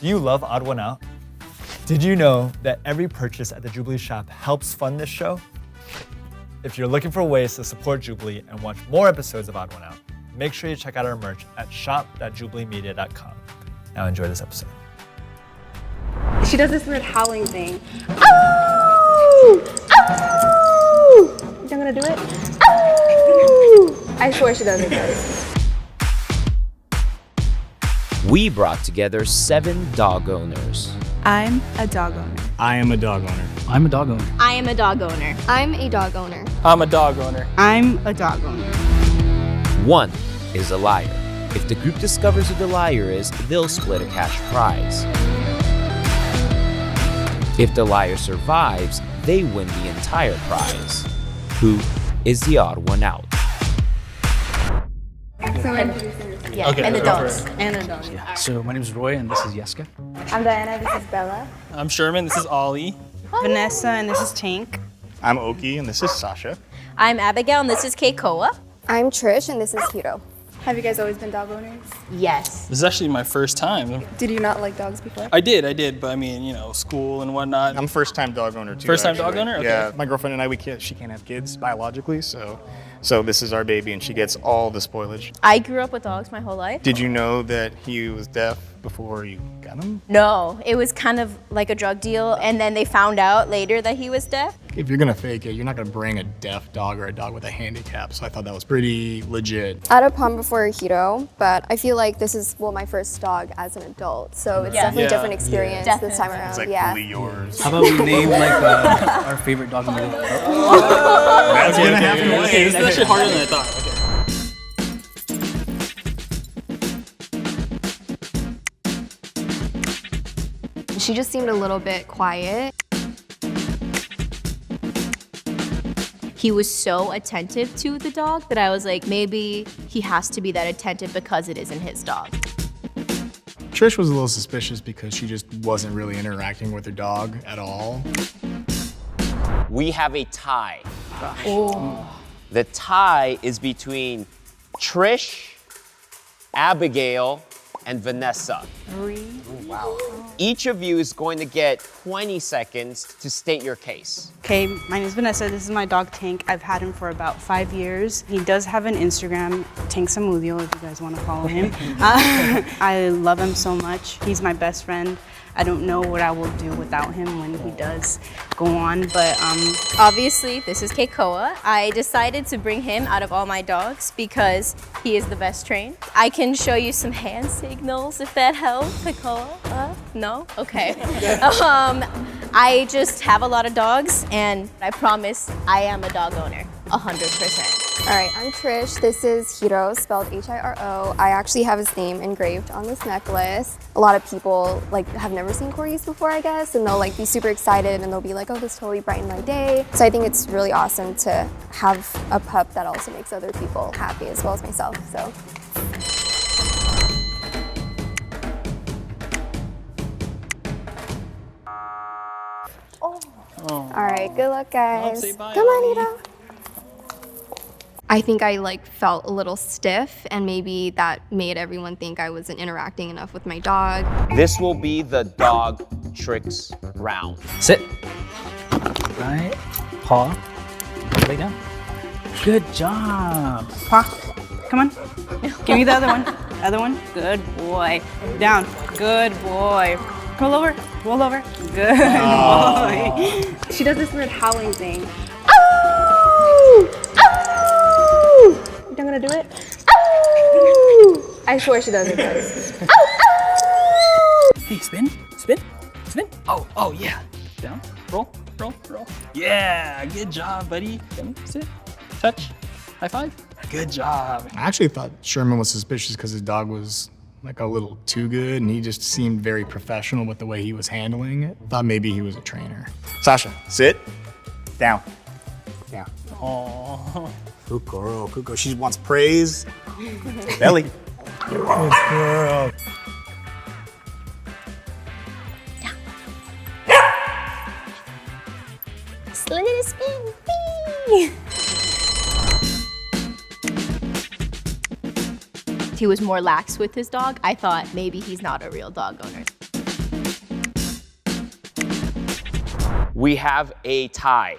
Do you love Odd One Out? Did you know that every purchase at the Jubilee shop helps fund this show? If you're looking for ways to support Jubilee and watch more episodes of Odd One Out, make sure you check out our merch at shop.jubileemedia.com. Now enjoy this episode. She does this weird howling thing. Oh! Oh! You think I'm gonna do it? Oh! I swear she does it, guys. We brought together 7 dog owners. I'm a dog owner. I am a dog owner. I'm a dog owner. I am a dog owner. I'm a dog owner. I'm a dog owner. I'm a dog owner. One is a liar. If the group discovers who the liar is, they'll split a cash prize. If the liar survives, they win the entire prize. Who is the odd one out? So introducing yourself. Yeah, Okay, and the go dogs. And a dog. Yeah. So my name is Roy, and this is Yeska. I'm Diana, this is Bella. I'm Sherman, this is Ollie. Vanessa, and this is Tank. I'm Oki, and this is Sasha. I'm Abigail, and this is Keikoa. I'm Trish, and this is Hiro. Have you guys always been dog owners? Yes. This is actually my first time. Did you not like dogs before? I did, but I mean, you know, school and whatnot. I'm first-time dog owner too. First-time dog actually. owner? Okay. Yeah, my girlfriend and I, she can't have kids biologically, so this is our baby, and she gets all the spoilage. I grew up with dogs my whole life. Did you know that he was deaf before you got him? No, it was kind of like a drug deal, and then they found out later that he was deaf. If you're gonna fake it, you're not gonna bring a deaf dog or a dog with a handicap, so I thought that was pretty legit. I had a pom before Hiro, but I feel like this is, my first dog as an adult, so it's definitely a different experience this time around. It's like fully yours. How about we name like our favorite dog in the world? That's gonna happen. Okay, this is actually harder than I thought. Okay. She just seemed a little bit quiet. He was so attentive to the dog that I was like, maybe he has to be that attentive because it isn't his dog. Trish was a little suspicious because she just wasn't really interacting with her dog at all. We have a tie. The tie is between Trish, Abigail, and Vanessa. Each of you is going to get 20 seconds to state your case. Okay, my name is Vanessa. This is my dog Tank. I've had him for about 5 years. He does have an Instagram, Tank Samudio, if you guys want to follow him. I love him so much. He's my best friend. I don't know what I will do without him when he does go on, but Obviously, this is Keikoa. I decided to bring him out of all my dogs because he is the best trained. I can show you some hand signals if that helps. Keikoa? No? Okay. I just have a lot of dogs, and I promise I am a dog owner, 100%. All right, I'm Trish. This is Hiro, spelled H-I-R-O. I actually have his name engraved on this necklace. A lot of people have never seen corgis before, I guess, and they'll be super excited and they'll be like, oh, this totally brightened my day. So I think it's really awesome to have a pup that also makes other people happy as well as myself. So. All right, good luck, guys. Say bye, Come on, Ollie. Hiro. I think I felt a little stiff, and maybe that made everyone think I wasn't interacting enough with my dog. This will be the dog tricks round. Sit. Right. Paw. Lay down. Good job. Paw, come on. Give me the other one. Other one. Good boy. Down. Good boy. Roll over. Roll over. Good boy. She does this weird howling thing. Oh! Oh! You think I'm gonna do it? Oh! I swear she does it, guys. Hey, spin. Spin. Spin. Oh, yeah. Down. Roll. Roll. Roll. Yeah. Good job, buddy. Come, sit. Touch. High five. Good job. I actually thought Sherman was suspicious because his dog was a little too good, and he just seemed very professional with the way he was handling it. Thought maybe he was a trainer. Sasha, sit. Down. Down. Aww. Kuko. She wants praise. Belly. Good girl. Let it spin. Whee! He was more lax with his dog. I thought maybe he's not a real dog owner. We have a tie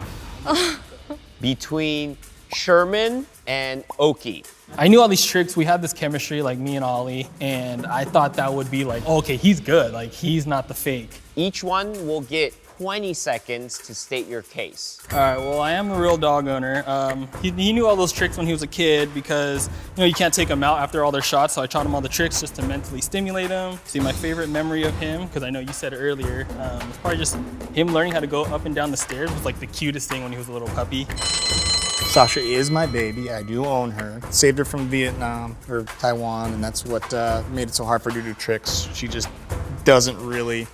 between Sherman and Oki. I knew all these tricks. We had this chemistry, like me and Ollie, and I thought that would be like, okay, he's good. Like, he's not the fake. Each one will get 20 seconds to state your case. All right, well, I am a real dog owner. He knew all those tricks when he was a kid because, you can't take them out after all their shots, so I taught him all the tricks just to mentally stimulate him. See, my favorite memory of him, because I know you said it earlier, was probably just him learning how to go up and down the stairs was like the cutest thing when he was a little puppy. Sasha is my baby. I do own her. Saved her from Vietnam or Taiwan, and that's what made it so hard for her to do tricks. She just doesn't really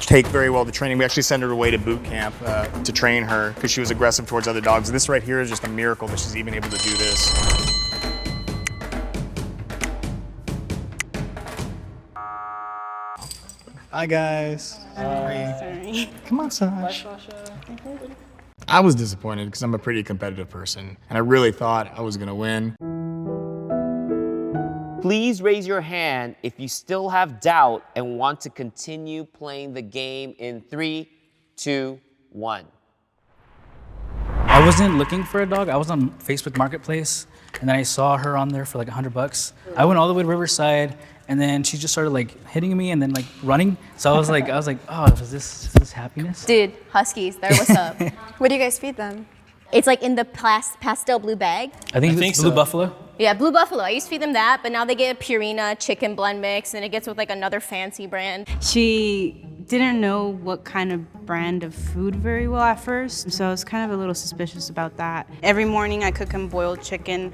take very well to training. We actually sent her away to boot camp to train her because she was aggressive towards other dogs. This right here is just a miracle that she's even able to do this. Hi guys. Sorry. Come on, Sasha. I was disappointed because I'm a pretty competitive person, and I really thought I was gonna win. Please raise your hand if you still have doubt and want to continue playing the game in 3, 2, 1. I wasn't looking for a dog. I was on Facebook Marketplace, and then I saw her on there for like $100. I went all the way to Riverside, and then she just started like hitting me and then like running. So I was like, oh, is this happiness? Dude, Huskies, they're what's up. What do you guys feed them? It's like in the pastel blue bag. I think think it's Blue so. Buffalo. Yeah, Blue Buffalo. I used to feed them that, but now they get a Purina chicken blend mix, and it gets with like another fancy brand. She didn't know what kind of brand of food very well at first, so I was kind of a little suspicious about that. Every morning I cook him boiled chicken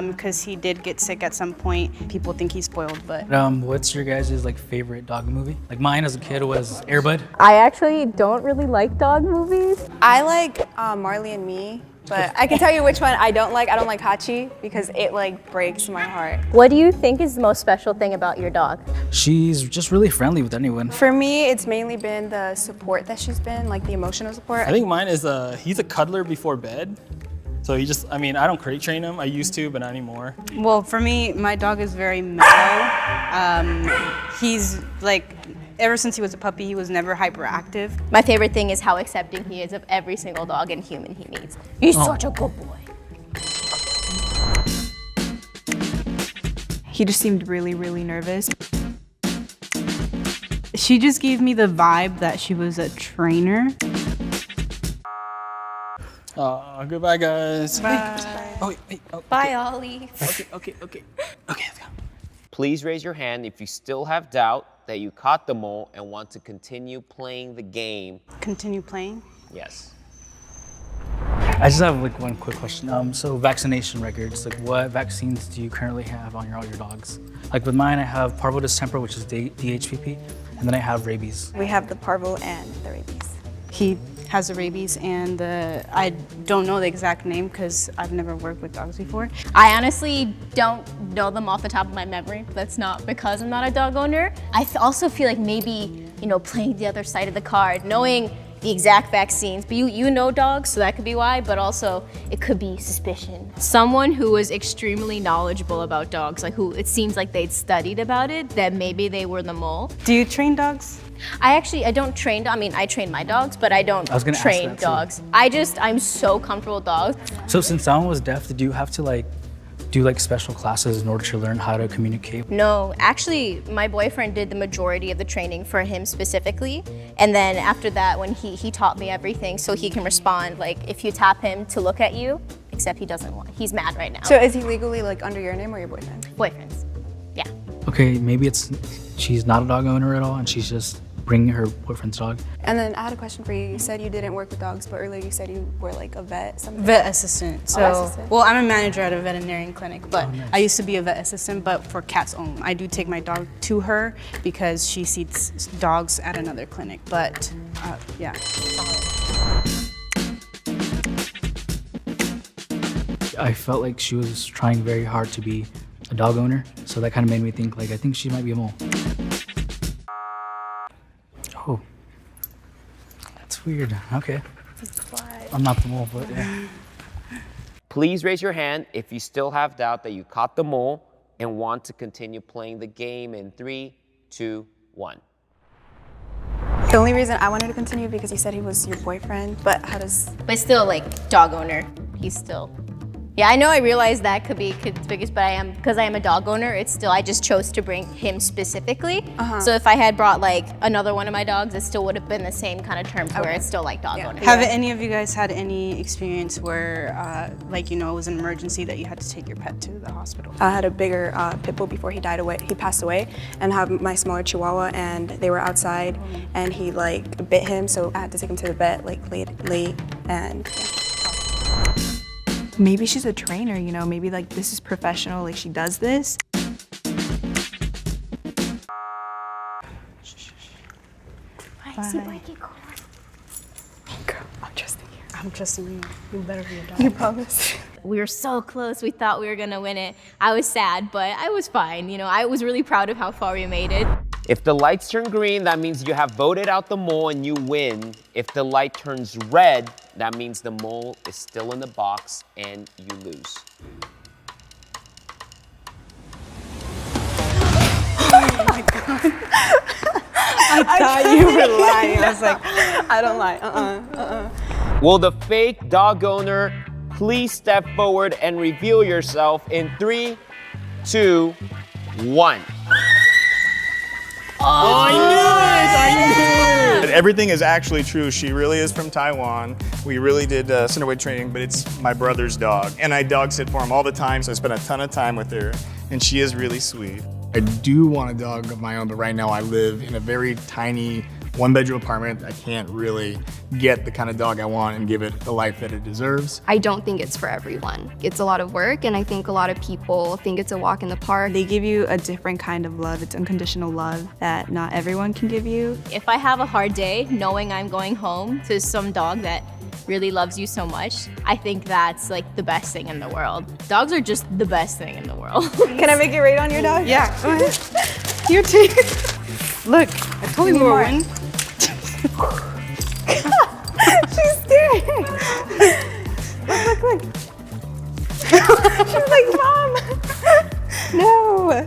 because he did get sick at some point. People think he's spoiled, but What's your guys' like favorite dog movie? Like mine as a kid was Air Bud. I actually don't really like dog movies. I like Marley and Me, but I can tell you which one I don't like. I don't like Hachi because it like breaks my heart. What do you think is the most special thing about your dog? She's just really friendly with anyone. For me, it's mainly been the support that she's been, like the emotional support. I think mine is he's a cuddler before bed. So he just, I don't crate train him. I used to, but not anymore. well, for me, my dog is very mellow. He's like, ever since he was a puppy, he was never hyperactive. My favorite thing is how accepting he is of every single dog and human he meets. He's such a good boy. He just seemed really, really nervous. She just gave me the vibe that she was a trainer. Goodbye, guys. Bye. Oh, wait. Oh, Bye, Ollie. okay, let's go. Please raise your hand if you still have doubt that you caught the mole and want to continue playing the game. Continue playing. Yes. I just have like one quick question. So vaccination records, like what vaccines do you currently have on all your dogs? Like with mine, I have parvo distemper, which is DHPP, and then I have rabies. We have the parvo and the rabies. He has the rabies, and I don't know the exact name because I've never worked with dogs before. I honestly don't know them off the top of my memory. That's not because I'm not a dog owner. I also feel like maybe, playing the other side of the card, knowing the exact vaccines, but you know dogs, so that could be why, but also it could be suspicion. Someone who was extremely knowledgeable about dogs, like who it seems like they'd studied about it, that maybe they were the mole. Do you train dogs? I don't train, I train my dogs, but I don't train dogs. I'm so comfortable with dogs. So since someone was deaf, did you have to do special classes in order to learn how to communicate? No, actually, my boyfriend did the majority of the training for him specifically. And then after that, when he taught me everything so he can respond, like if you tap him to look at you, except he doesn't want, he's mad right now. So is he legally under your name or your boyfriend? Boyfriends, yeah. Okay, maybe she's not a dog owner at all and she's just bringing her boyfriend's dog. And then I had a question for you. You said you didn't work with dogs, but earlier you said you were like a vet, something. Vet assistant. So, assistant. well, I'm a manager at a veterinarian clinic, but I used to be a vet assistant, but for cats only. I do take my dog to her because she sees dogs at another clinic, but yeah. I felt like she was trying very hard to be a dog owner, so that kind of made me think I think she might be a mole. Oh, that's weird. Okay. I'm not the mole, but yeah. Please raise your hand if you still have doubt that you caught the mole and want to continue playing the game in 3, 2, 1. The only reason I wanted to continue because you said he was your boyfriend, but how does... But still, like, dog owner, he's still... Yeah, I know I realize that could be biggest, but because I am a dog owner, it's still, I just chose to bring him specifically. So if I had brought like another one of my dogs, it still would have been the same kind of terms where it's still like dog owner. Have any of you guys had any experience where, like, it was an emergency that you had to take your pet to the hospital? I had a bigger pit bull before he passed away, and have my smaller chihuahua, and they were outside, and he like bit him, so I had to take him to the vet like late, and yeah. Maybe she's a trainer, maybe like this is professional, like she does this. I'm trusting you. I'm trusting you. You better be a dog. You promise. We were so close, we thought we were gonna win it. I was sad, but I was fine. I was really proud of how far we made it. If the lights turn green, that means you have voted out the mole and you win. If the light turns red, that means the mole is still in the box and you lose. Oh my God. I thought you were lying. I was like, I don't lie. Will the fake dog owner please step forward and reveal yourself in 3, 2, 1. I knew it! Everything is actually true. She really is from Taiwan. We really did centerweight training, but it's my brother's dog. And I dog sit for him all the time, so I spend a ton of time with her. And she is really sweet. I do want a dog of my own, but right now I live in a very tiny one-bedroom apartment. I can't really get the kind of dog I want and give it the life that it deserves. I don't think it's for everyone. It's a lot of work, and I think a lot of people think it's a walk in the park. They give you a different kind of love. It's unconditional love that not everyone can give you. If I have a hard day, knowing I'm going home to some dog that really loves you so much, I think that's like the best thing in the world. Dogs are just the best thing in the world. Can I make it rain on your dog? Yeah, go ahead. You too. Look, I told you were one. She's scared. Look. She's like, Mom. No.